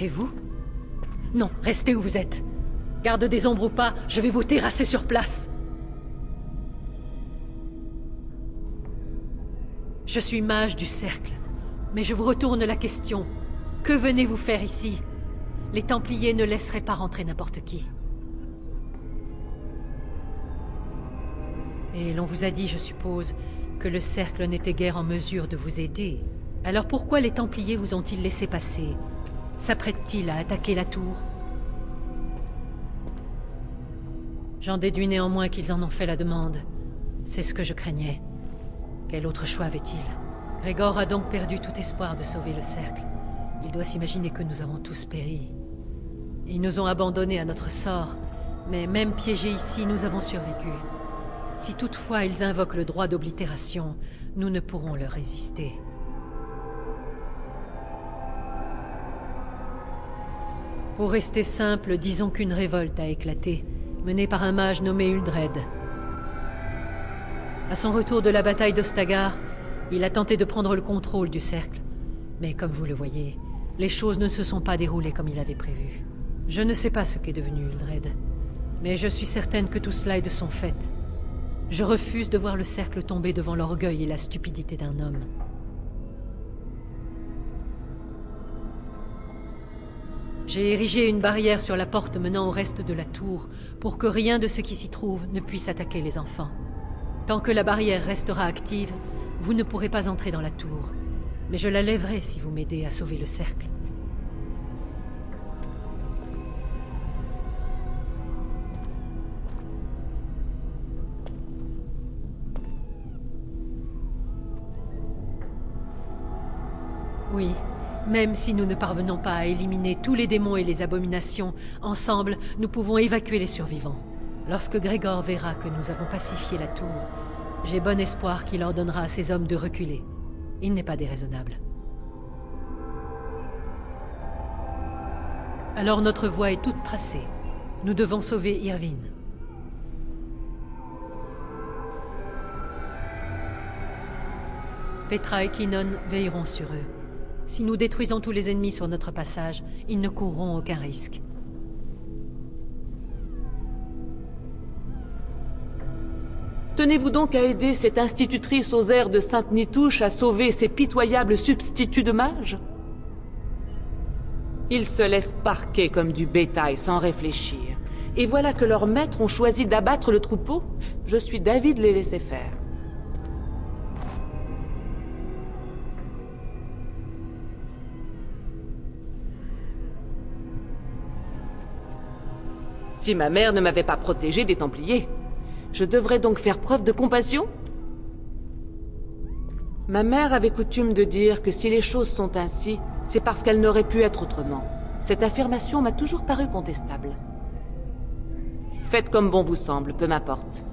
C'est vous? Non, restez où vous êtes. Garde des ombres ou pas, je vais vous terrasser sur place. Je suis mage du cercle, mais je vous retourne la question. Que venez-vous faire ici? Les Templiers ne laisseraient pas rentrer n'importe qui. Et l'on vous a dit, je suppose, que le cercle n'était guère en mesure de vous aider. Alors pourquoi les Templiers vous ont-ils laissé passer? S'apprêtent-ils à attaquer la tour? J'en déduis néanmoins qu'ils en ont fait la demande. C'est ce que je craignais. Quel autre choix avait-il? Grégor a donc perdu tout espoir de sauver le cercle. Il doit s'imaginer que nous avons tous péri. Ils nous ont abandonnés à notre sort, mais même piégés ici, nous avons survécu. Si toutefois ils invoquent le droit d'oblitération, nous ne pourrons leur résister. Pour rester simple, disons qu'une révolte a éclaté, menée par un mage nommé Uldred. À son retour de la bataille d'Ostagar, il a tenté de prendre le contrôle du cercle. Mais comme vous le voyez, les choses ne se sont pas déroulées comme il avait prévu. Je ne sais pas ce qu'est devenu Uldred, mais je suis certaine que tout cela est de son fait. Je refuse de voir le cercle tomber devant l'orgueil et la stupidité d'un homme. J'ai érigé une barrière sur la porte menant au reste de la tour, pour que rien de ce qui s'y trouve ne puisse attaquer les enfants. Tant que la barrière restera active, vous ne pourrez pas entrer dans la tour. Mais je la lèverai si vous m'aidez à sauver le cercle. Oui, même si nous ne parvenons pas à éliminer tous les démons et les abominations, ensemble, nous pouvons évacuer les survivants. Lorsque Grégor verra que nous avons pacifié la tour, j'ai bon espoir qu'il ordonnera à ses hommes de reculer. Il n'est pas déraisonnable. Alors notre voie est toute tracée. Nous devons sauver Irvine. Petra et Kinon veilleront sur eux. Si nous détruisons tous les ennemis sur notre passage, ils ne courront aucun risque. Tenez-vous donc à aider cette institutrice aux airs de Sainte-Nitouche à sauver ces pitoyables substituts de mages? Ils se laissent parquer comme du bétail sans réfléchir. Et voilà que leurs maîtres ont choisi d'abattre le troupeau. Je suis d'avis de les laisser faire. Si ma mère ne m'avait pas protégée des Templiers, je devrais donc faire preuve de compassion? Ma mère avait coutume de dire que si les choses sont ainsi, c'est parce qu'elles n'auraient pu être autrement. Cette affirmation m'a toujours paru contestable. Faites comme bon vous semble, peu m'importe.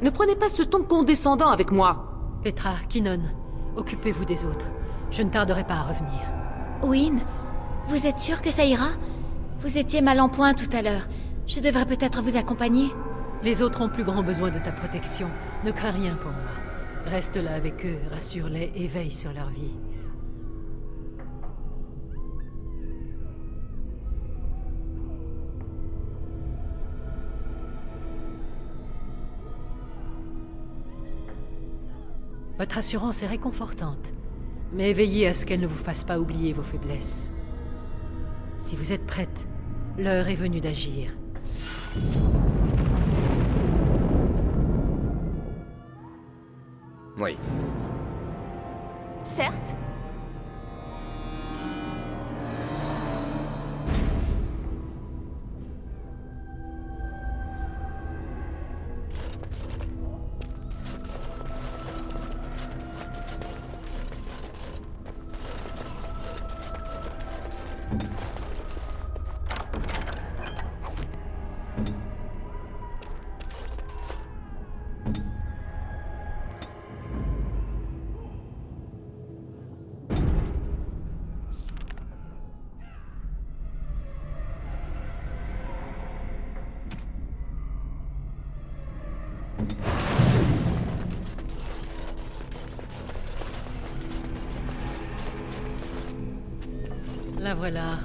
Ne prenez pas ce ton condescendant avec moi. Petra, Kinon, occupez-vous des autres. Je ne tarderai pas à revenir. Wynne, vous êtes sûr que ça ira? Vous étiez mal en point tout à l'heure. Je devrais peut-être vous accompagner. Les autres ont plus grand besoin de ta protection. Ne crains rien pour moi. Reste là avec eux, rassure-les et veille sur leur vie. Votre assurance est réconfortante, mais veillez à ce qu'elle ne vous fasse pas oublier vos faiblesses. Si vous êtes prête, l'heure est venue d'agir. Oui. Certes. La voilà.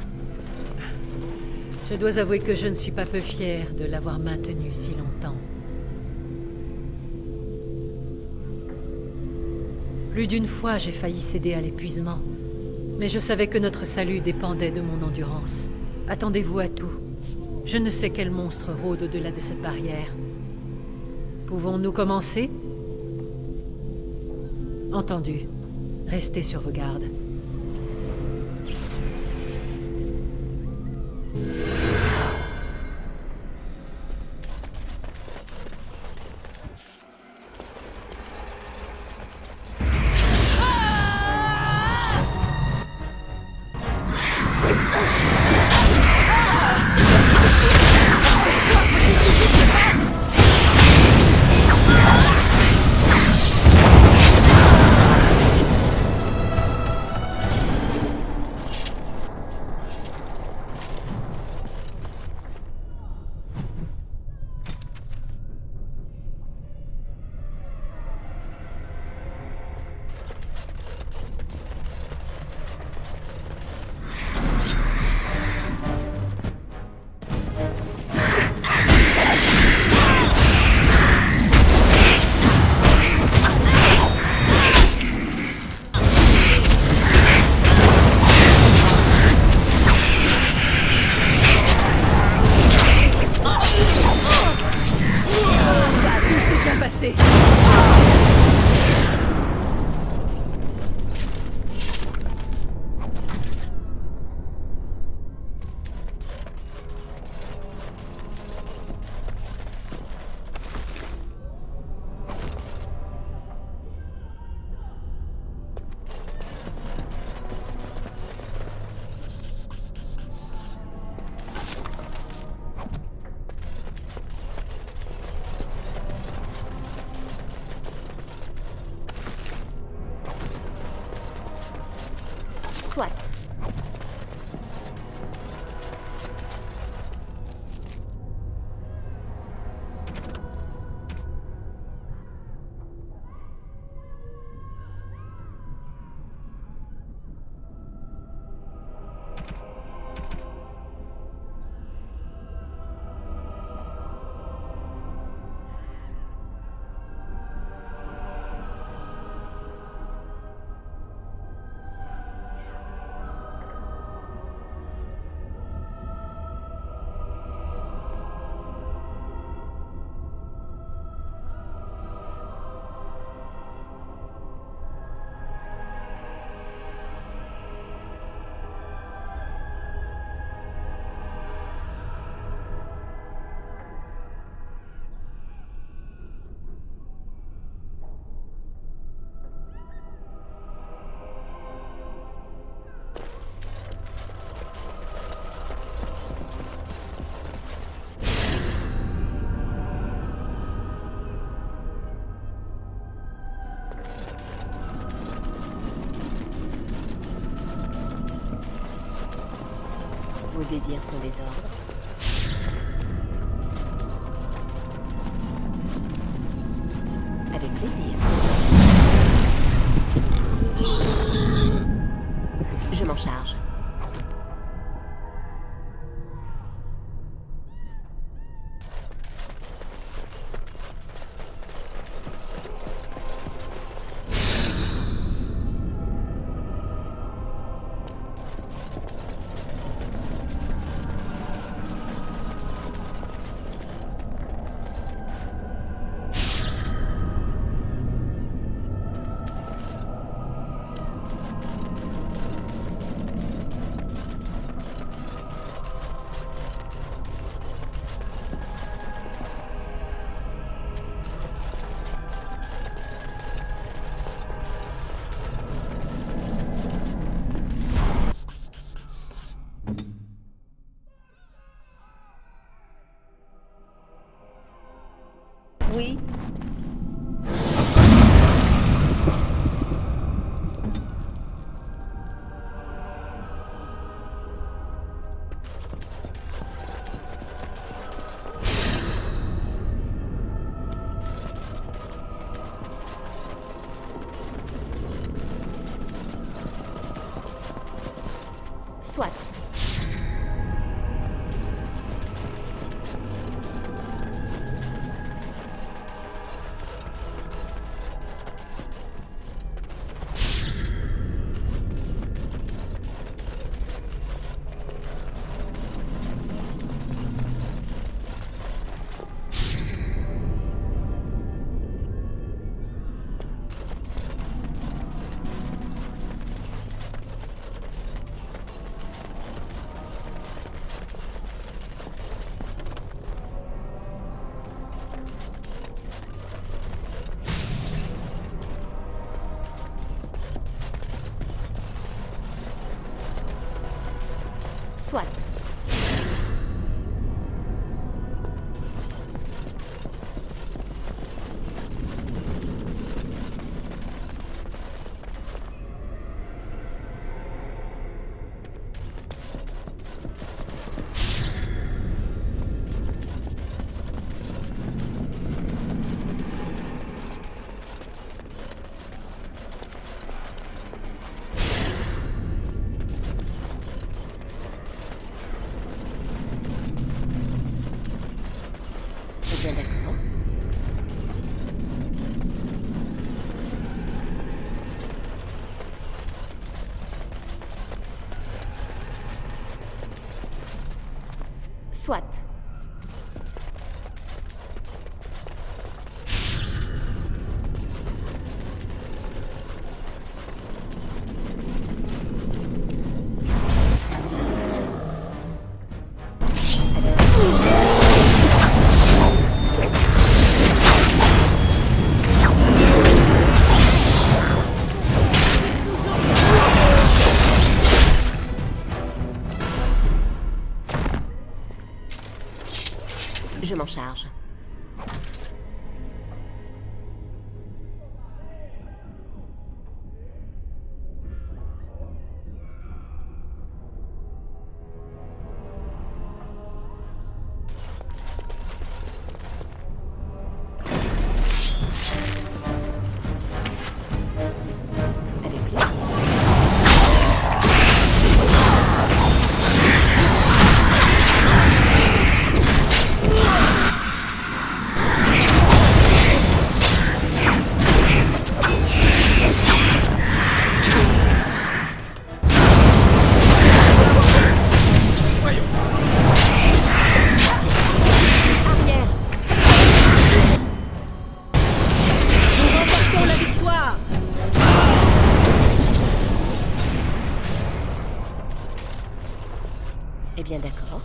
Je dois avouer que je ne suis pas peu fière de l'avoir maintenue si longtemps. Plus d'une fois, j'ai failli céder à l'épuisement. Mais je savais que notre salut dépendait de mon endurance. Attendez-vous à tout. Je ne sais quel monstre rôde au-delà de cette barrière. Pouvons-nous commencer? Entendu. Restez sur vos gardes. Soit. Vos désirs sont des ordres. Avec plaisir. Je m'en charge. Soit. Soit. Bien d'accord. Soit. Je m'en charge. Avec plaisir. Arrière. Nous remportons la victoire! Eh bien d'accord.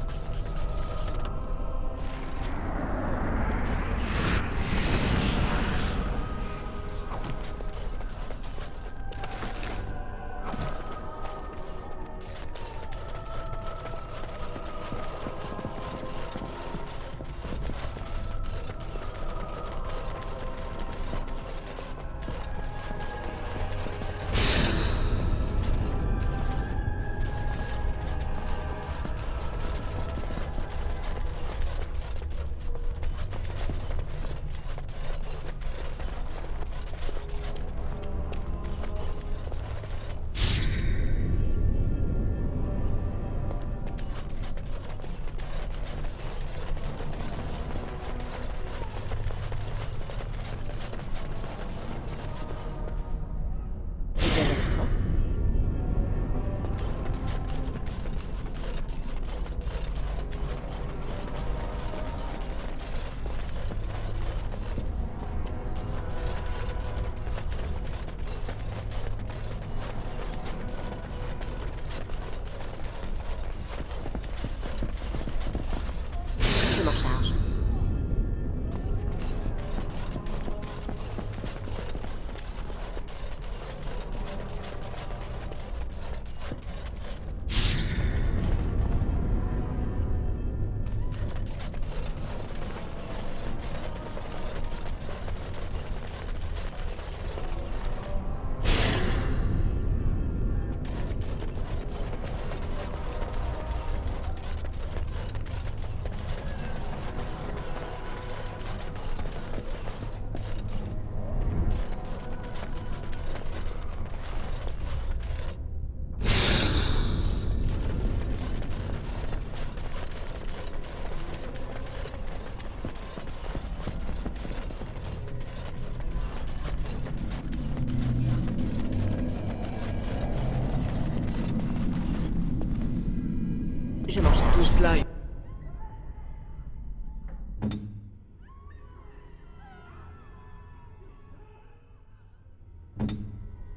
Je m'en charge. Tout cela est...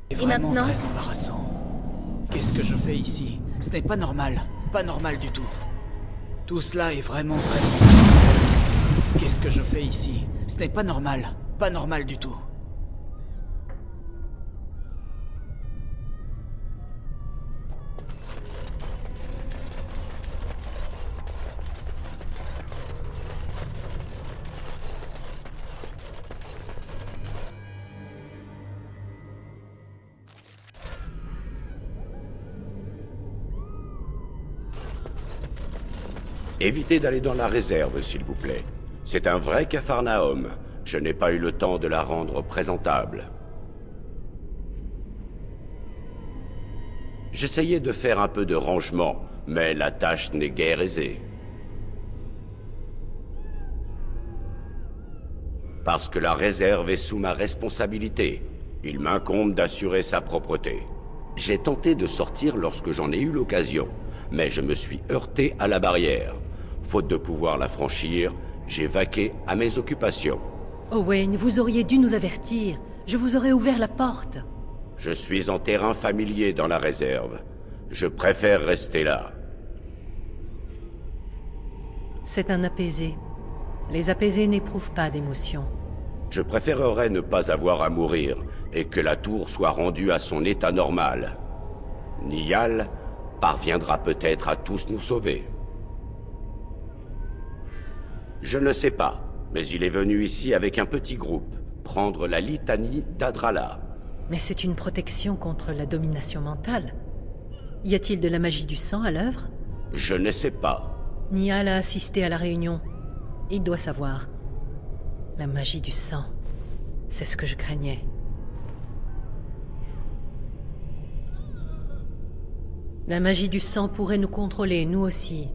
est vraiment maintenant très embarrassant. Qu'est-ce que je fais ici? Ce n'est pas normal. Pas normal du tout. Tout cela est vraiment embarrassant. Qu'est-ce que je fais ici? Ce n'est pas normal. Pas normal du tout. Évitez d'aller dans la réserve, s'il vous plaît. C'est un vrai Capharnaüm. Je n'ai pas eu le temps de la rendre présentable. J'essayais de faire un peu de rangement, mais la tâche n'est guère aisée. Parce que la réserve est sous ma responsabilité. Il m'incombe d'assurer sa propreté. J'ai tenté de sortir lorsque j'en ai eu l'occasion, mais je me suis heurté à la barrière. Faute de pouvoir la franchir, j'ai vaqué à mes occupations. Owain, vous auriez dû nous avertir. Je vous aurais ouvert la porte. Je suis en terrain familier dans la réserve. Je préfère rester là. C'est un apaisé. Les apaisés n'éprouvent pas d'émotion. Je préférerais ne pas avoir à mourir et que la tour soit rendue à son état normal. Niall parviendra peut-être à tous nous sauver. Je ne sais pas, mais il est venu ici avec un petit groupe, prendre la litanie d'Adrala. Mais c'est une protection contre la domination mentale. Y a-t-il de la magie du sang à l'œuvre? Je ne sais pas. Niall a assisté à la réunion. Il doit savoir. La magie du sang, c'est ce que je craignais. La magie du sang pourrait nous contrôler, nous aussi.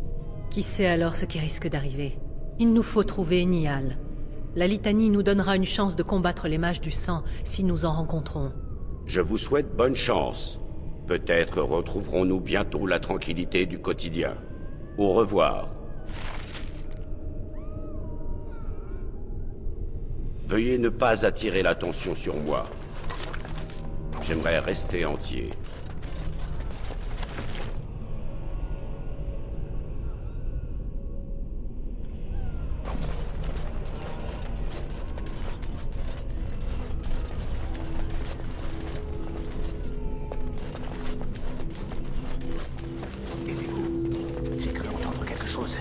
Qui sait alors ce qui risque d'arriver? Il nous faut trouver Niall. La litanie nous donnera une chance de combattre les mages du sang si nous en rencontrons. Je vous souhaite bonne chance. Peut-être retrouverons-nous bientôt la tranquillité du quotidien. Au revoir. Veuillez ne pas attirer l'attention sur moi. J'aimerais rester entier. J'ai cru entendre quelque chose.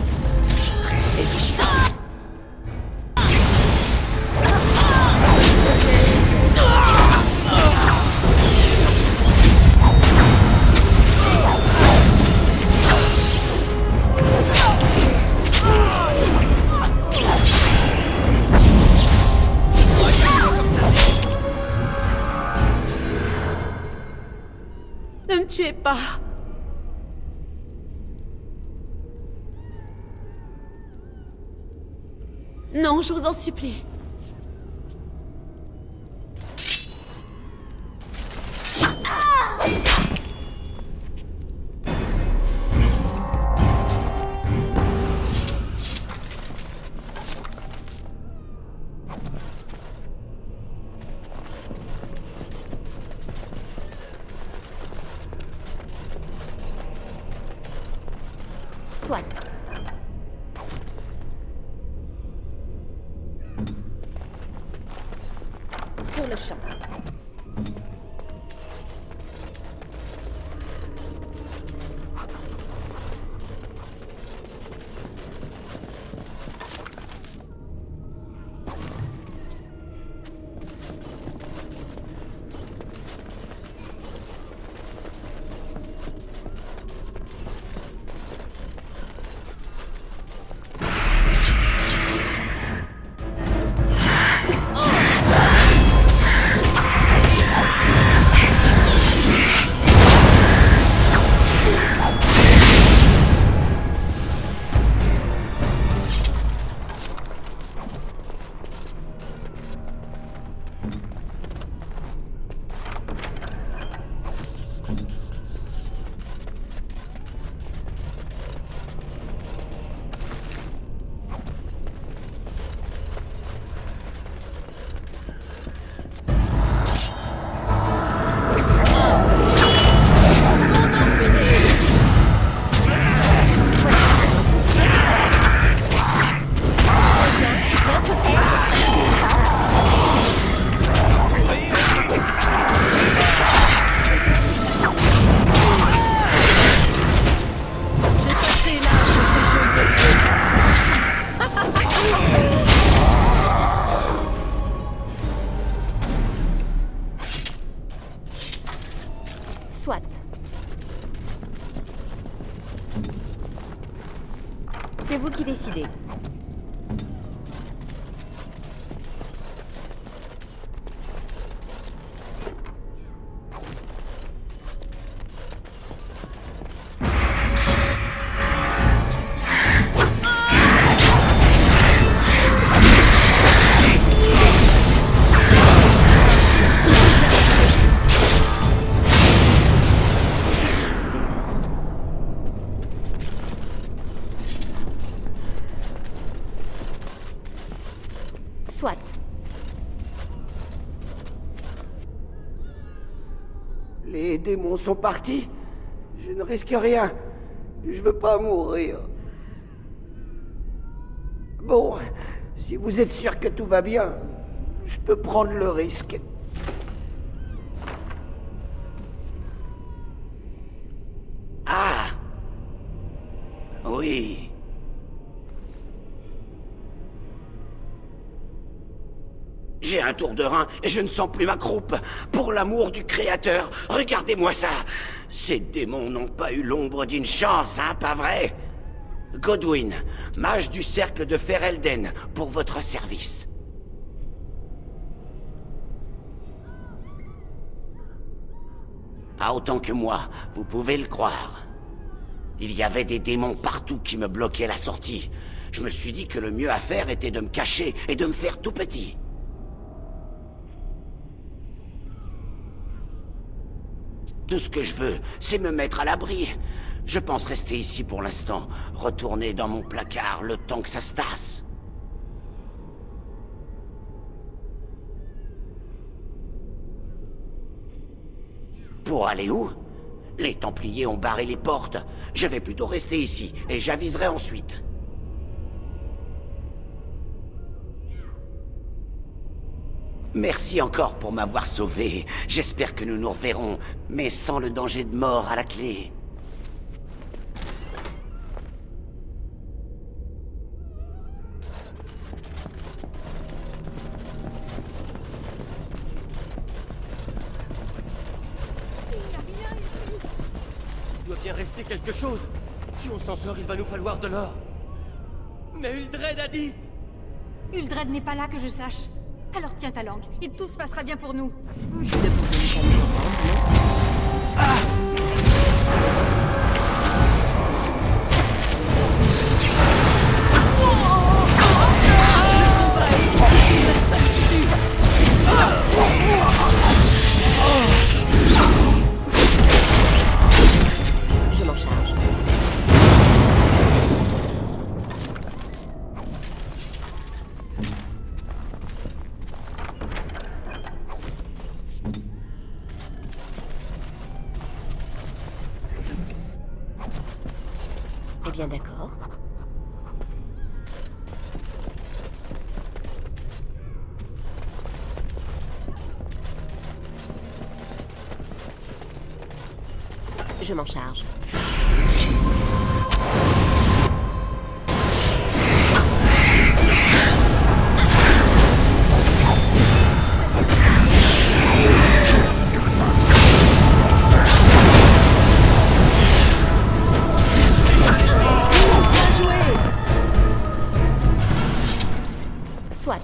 Ne me tuez pas. Non, je vous en supplie. Soit. Sur le champ. C'est vous qui décidez. Sous les ordres. Soit. Les démons sont partis. Je ne risque rien. Je veux pas mourir. Bon, si vous êtes sûr que tout va bien, je peux prendre le risque. Ah! Oui. J'ai un tour de rein et je ne sens plus ma croupe. Pour l'amour du Créateur, regardez-moi ça. Ces démons n'ont pas eu l'ombre d'une chance, hein, pas vrai? Godwyn, mage du cercle de Ferelden, pour votre service. Pas autant que moi, vous pouvez le croire. Il y avait des démons partout qui me bloquaient la sortie. Je me suis dit que le mieux à faire était de me cacher et de me faire tout petit. Tout ce que je veux, c'est me mettre à l'abri. Je pense rester ici pour l'instant, retourner dans mon placard le temps que ça se tasse. Pour aller où? Les Templiers ont barré les portes. Je vais plutôt rester ici, et j'aviserai ensuite. Merci encore pour m'avoir sauvé. J'espère que nous nous reverrons, mais sans le danger de mort à la clé. Il doit bien rester quelque chose. Si on s'en sort, il va nous falloir de l'or. Mais Uldred a dit... Uldred n'est pas là que je sache. Alors tiens ta langue, et tout se passera bien pour nous. Je m'en charge. Eh bien d'accord. Je m'en charge. Soit.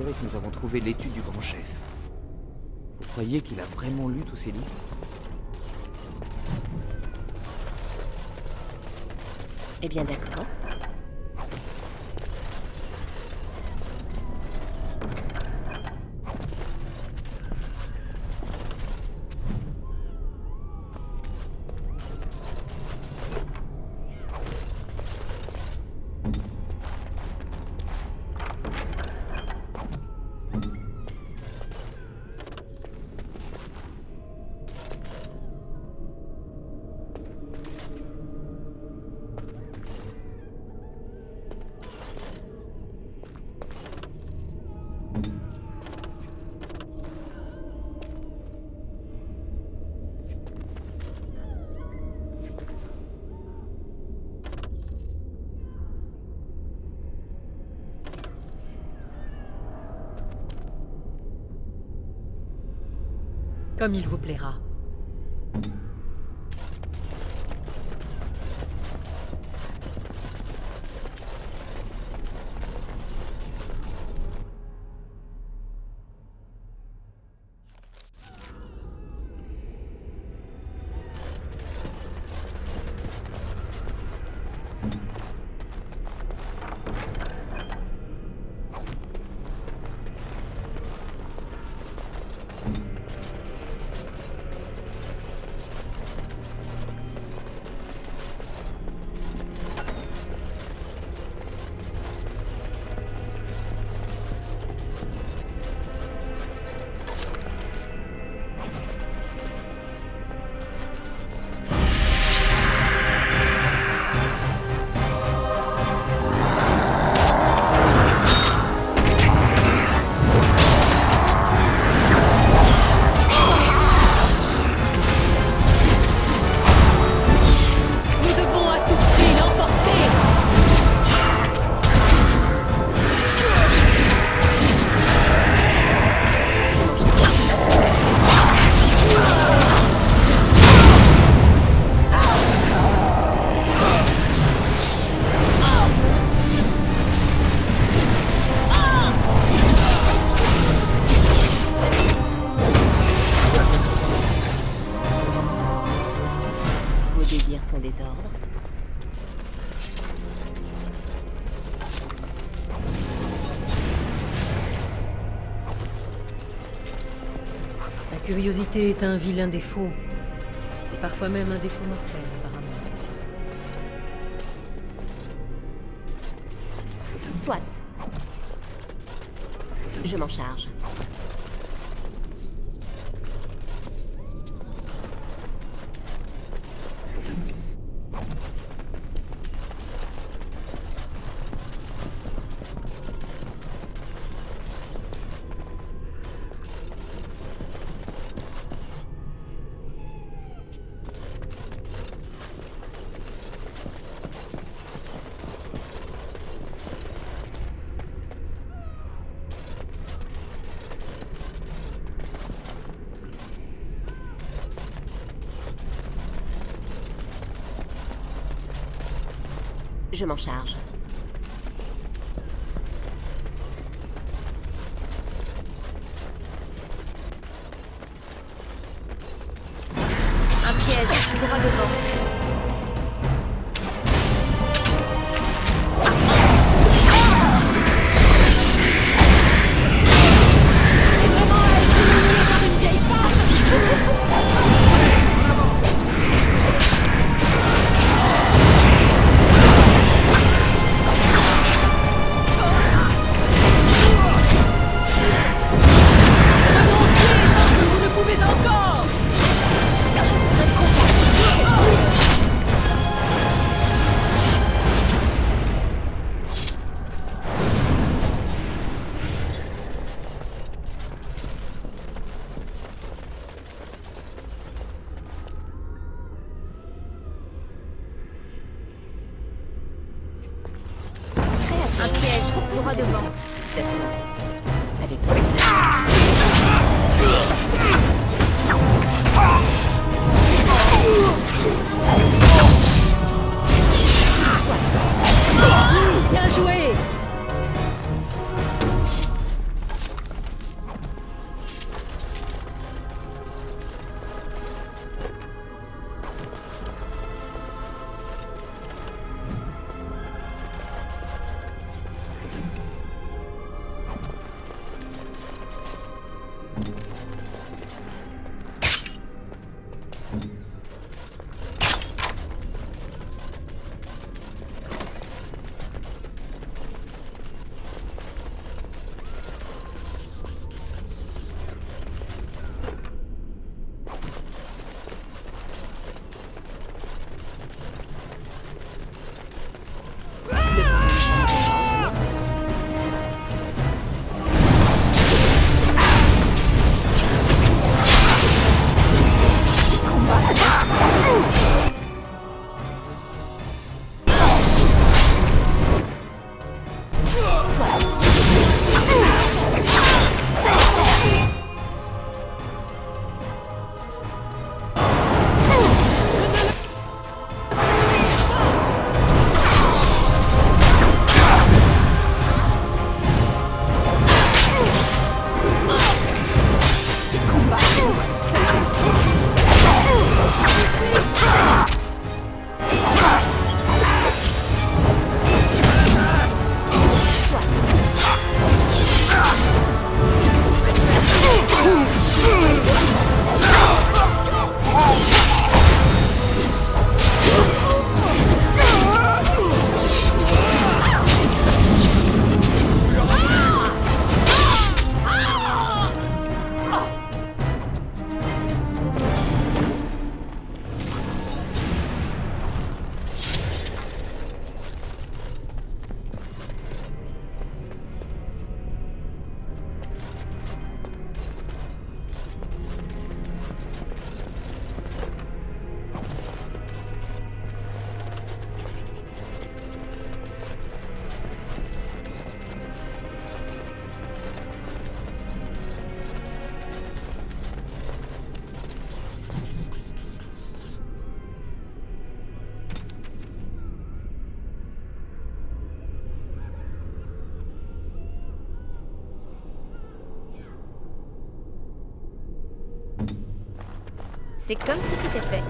dirait que nous avons trouvé l'étude du grand chef. Vous croyez qu'il a vraiment lu tous ces livres? Eh bien, d'accord. Comme il vous plaira. Son désordre. La curiosité est un vilain défaut. Et parfois même un défaut mortel, apparemment. Soit. Je m'en charge. Je m'en charge. Un piège, droit devant. Vous ne pouvez encore! C'est comme si c'était fait.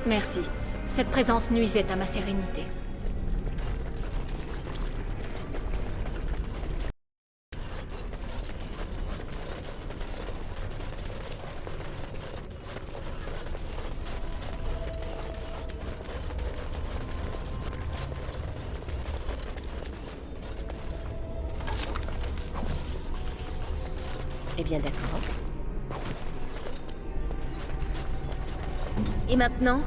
Merci. Cette présence nuisait à ma sérénité. Eh bien d'accord. Et maintenant?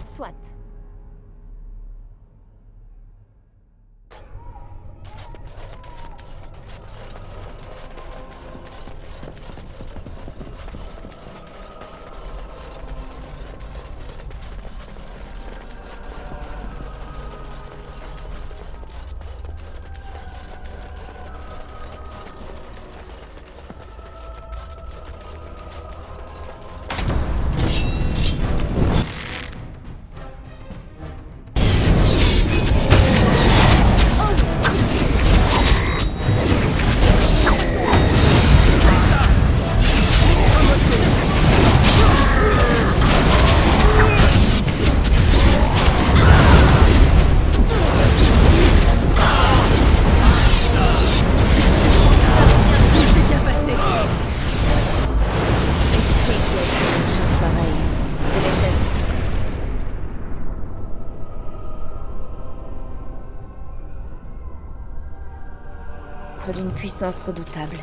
Soit. D'une puissance redoutable.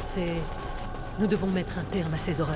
assez. Nous devons mettre un terme à ces horreurs.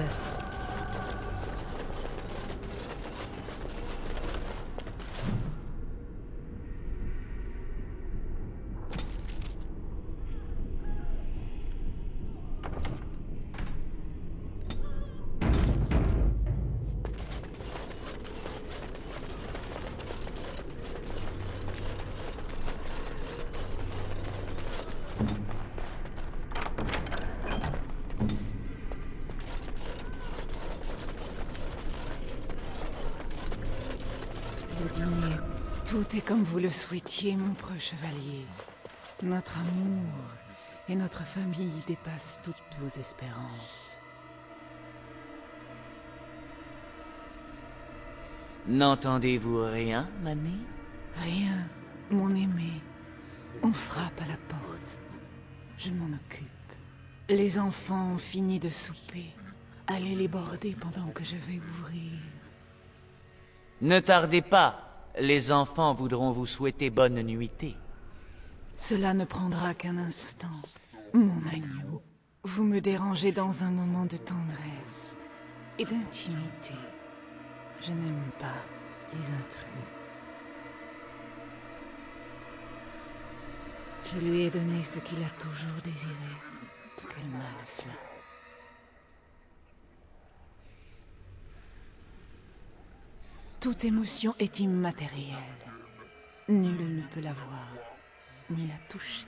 Le dîner. Tout est comme vous le souhaitiez, mon preux chevalier. Notre amour et notre famille dépassent toutes vos espérances. N'entendez-vous rien, mamie? Rien, mon aimé. On frappe à la porte. Je m'en occupe. Les enfants ont fini de souper. Allez les border pendant que je vais ouvrir. Ne tardez pas. Les enfants voudront vous souhaiter bonne nuitée. Cela ne prendra qu'un instant. Mon agneau, vous me dérangez dans un moment de tendresse et d'intimité. Je n'aime pas les intrus. Je lui ai donné ce qu'il a toujours désiré. Quel mal cela. Toute émotion est immatérielle. Nul ne peut la voir, ni la toucher.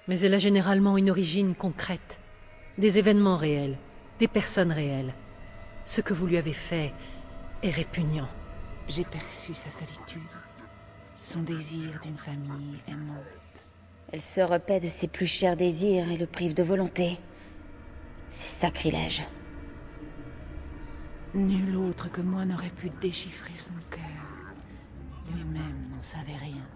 Mais elle a généralement une origine concrète. Des événements réels, des personnes réelles. Ce que vous lui avez fait est répugnant. J'ai perçu sa solitude, son désir d'une famille aimante. Elle se repaît de ses plus chers désirs et le prive de volonté. C'est sacrilège. Nul autre que moi n'aurait pu déchiffrer son cœur. Lui-même n'en savait rien.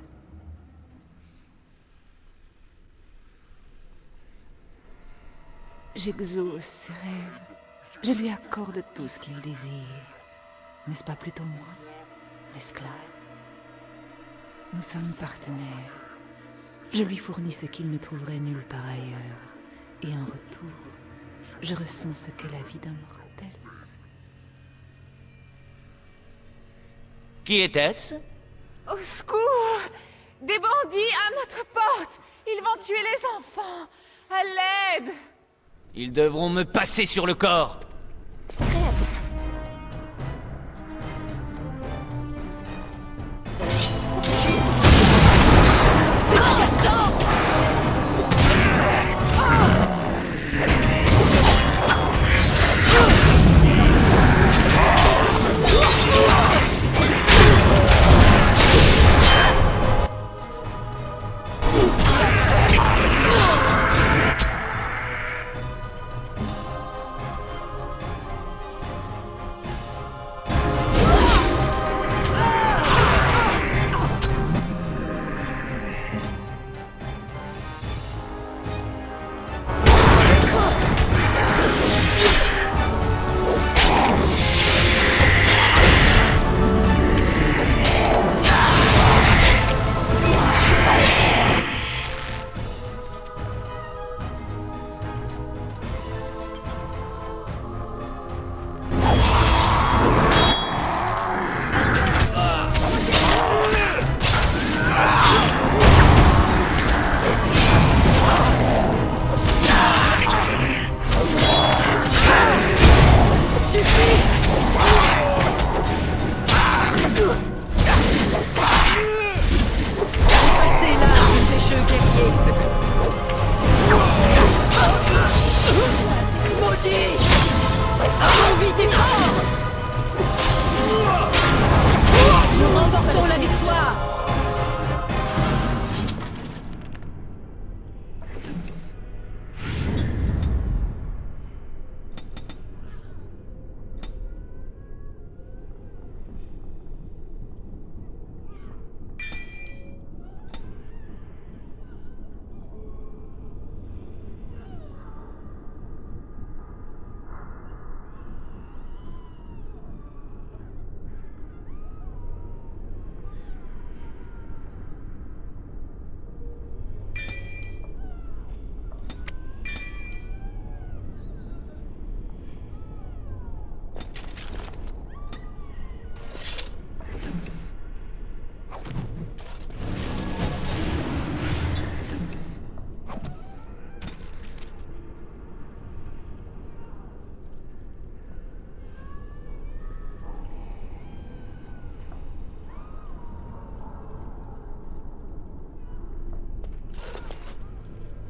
J'exauce ses rêves. Je lui accorde tout ce qu'il désire. N'est-ce pas plutôt moi, l'esclave? Nous sommes partenaires. Je lui fournis ce qu'il ne trouverait nulle part ailleurs. Et en retour, je ressens ce qu'est la vie d'un mortel. Qui était-ce? Au secours! Des bandits à notre porte! Ils vont tuer les enfants! À l'aide! Ils devront me passer sur le corps.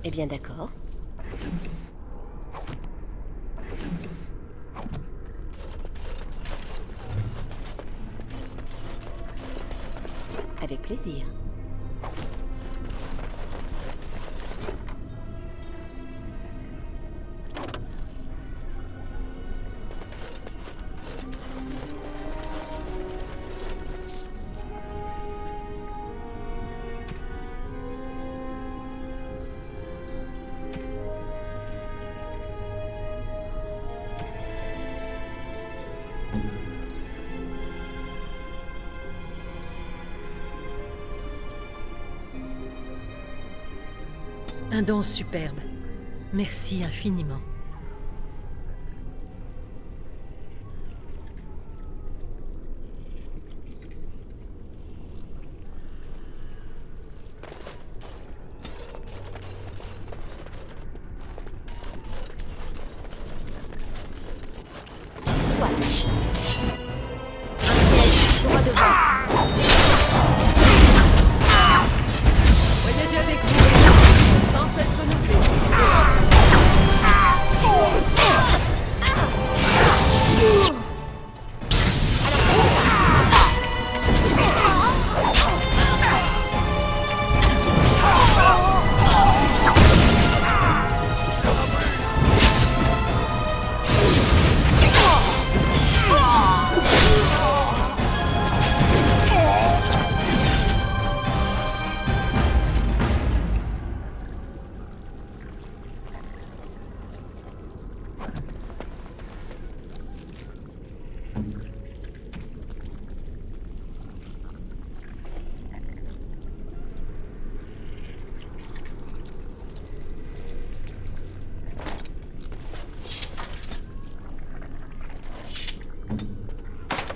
Eh bien d'accord. Avec plaisir. Un don superbe. Merci infiniment. Soit. Un piège, droit devant. Voyagez avec nous, sans cesse renouvelé.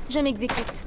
Je m'exécute.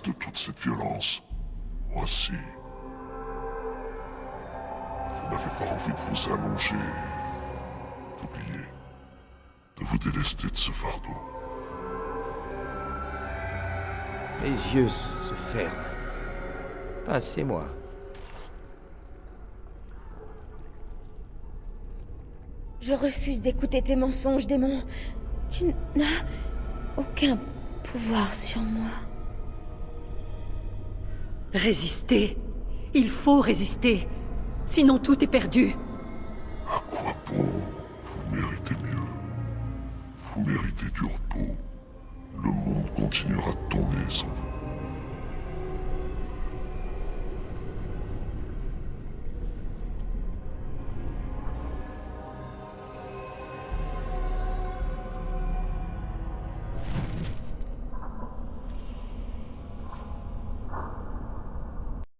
De toute cette violence. Moi aussi. Vous n'avez pas envie de vous allonger, d'oublier, de vous délester de ce fardeau. Mes yeux se ferment. Passez-moi. Je refuse d'écouter tes mensonges, démon. Tu n'as aucun pouvoir sur moi. Résister. Il faut résister. Sinon tout est perdu. À quoi bon? Vous méritez mieux. Vous méritez du repos. Le monde continuera de tourner sans vous.